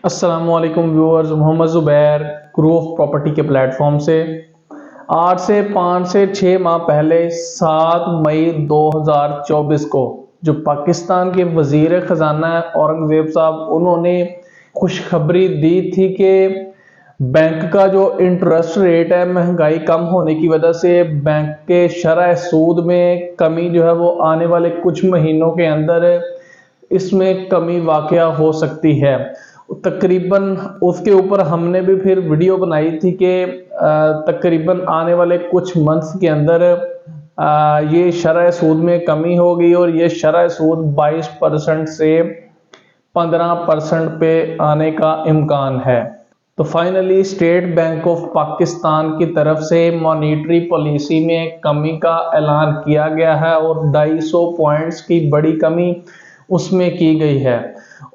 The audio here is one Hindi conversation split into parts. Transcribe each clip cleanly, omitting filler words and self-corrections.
अस्सलामुअलैकुम viewers, Mohammad Zubair group of property के प्लेटफॉर्म से आज से 5 से 6 माह पहले 7 मई 2024 को जो पाकिस्तान के वजीर ख़जाना औरंगज़ेब साहब उन्होंने खुशखबरी दी थी कि बैंक का जो इंटरेस्ट रेट है महंगाई कम होने की वजह से बैंक के शरह सूद में कमी जो है वो आने वाले कुछ महीनों के अंदर इसमें कमी वाक़या हो सकती है। तकरीबन उसके ऊपर हमने भी फिर वीडियो बनाई थी कि तकरीबन आने वाले कुछ मंथ्स के अंदर ये शरह सूद में कमी होगी और ये शरह सूद 22% से 15% पे आने का इम्कान है। तो finally state bank of Pakistan की तरफ से मॉनेटरी पॉलिसी में कमी का ऐलान किया गया है और 250 पॉइंट्स की बड़ी कमी उसमें की गई है।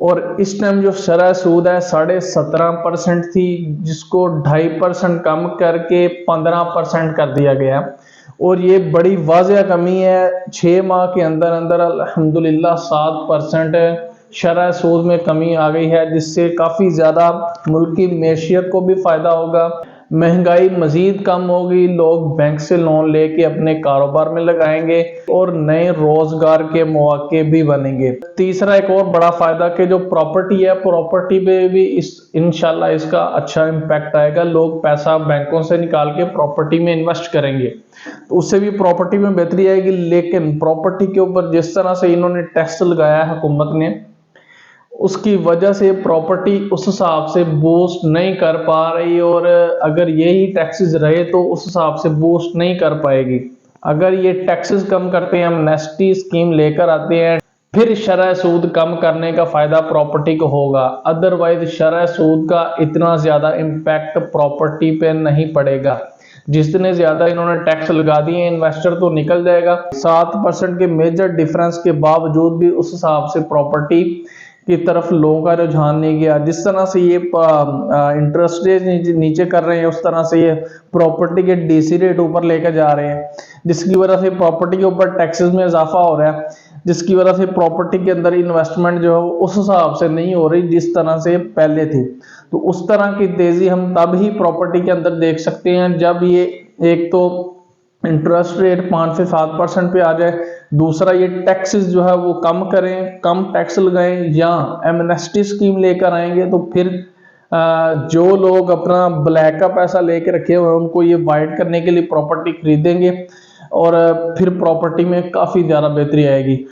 और इस टाइम जो शरह सूद है 17.5% थी, जिसको 2.5% कम करके 15% कर दिया गया और ये बड़ी वाज़ेह कमी है। 6 माह के अंदर अंदर अल्हम्दुलिल्लाह 7% शरह सूद में कमी आ गई है, जिससे काफ़ी ज़्यादा मुल्क की मैशियत को भी फ़ायदा होगा, महंगाई मज़ीद कम होगी, लोग बैंक से लोन लेके अपने कारोबार में लगाएंगे और नए रोज़गार के मौके भी बनेंगे। तीसरा एक और बड़ा फ़ायदा कि जो प्रॉपर्टी है, प्रॉपर्टी पे भी इंशाल्लाह इसका अच्छा इम्पैक्ट आएगा। लोग पैसा बैंकों से निकाल के प्रॉपर्टी में इन्वेस्ट करेंगे तो उससे भी प्रॉपर्टी में बेहतरी आएगी। लेकिन प्रॉपर्टी के ऊपर जिस तरह से इन्होंने टैक्स लगाया है हुकूमत ने, उसकी वजह से प्रॉपर्टी उस हिसाब से बूस्ट नहीं कर पा रही और अगर यही टैक्सेस रहे तो उस हिसाब से बूस्ट नहीं कर पाएगी। अगर ये टैक्सेस कम करते हैं, एमनेस्टी स्कीम लेकर आते हैं, फिर शरह सूद कम करने का फायदा प्रॉपर्टी को होगा। अदरवाइज शरह सूद का इतना ज्यादा इम्पैक्ट प्रॉपर्टी पे नहीं पड़ेगा। जितने ज्यादा इन्होंने टैक्स लगा दिए इन्वेस्टर तो निकल जाएगा। 7% के मेजर डिफरेंस के बावजूद भी उस हिसाब से प्रॉपर्टी की तरफ लोगों का रुझान नहीं गया। जिस तरह से ये इंटरेस्ट रेट नीचे कर रहे हैं, उस तरह से ये प्रॉपर्टी के डीसी रेट ऊपर लेकर जा रहे हैं, जिसकी वजह से प्रॉपर्टी के ऊपर टैक्सेस में इजाफा हो रहा है, जिसकी वजह से प्रॉपर्टी के अंदर इन्वेस्टमेंट जो है उस हिसाब से नहीं हो रही जिस तरह से पहले थी। तो उस तरह की तेजी हम तब ही प्रॉपर्टी के अंदर देख सकते हैं जब ये एक तो इंटरेस्ट रेट 5 से 7% पे आ जाए, दूसरा ये टैक्सेस जो है वो कम करें, कम टैक्स लगाएं, या एमनेस्टी स्कीम लेकर आएंगे तो फिर जो लोग अपना ब्लैक का पैसा लेके रखे हुए हैं उनको ये वाइट करने के लिए प्रॉपर्टी खरीदेंगे और फिर प्रॉपर्टी में काफ़ी ज़्यादा बेहतरी आएगी।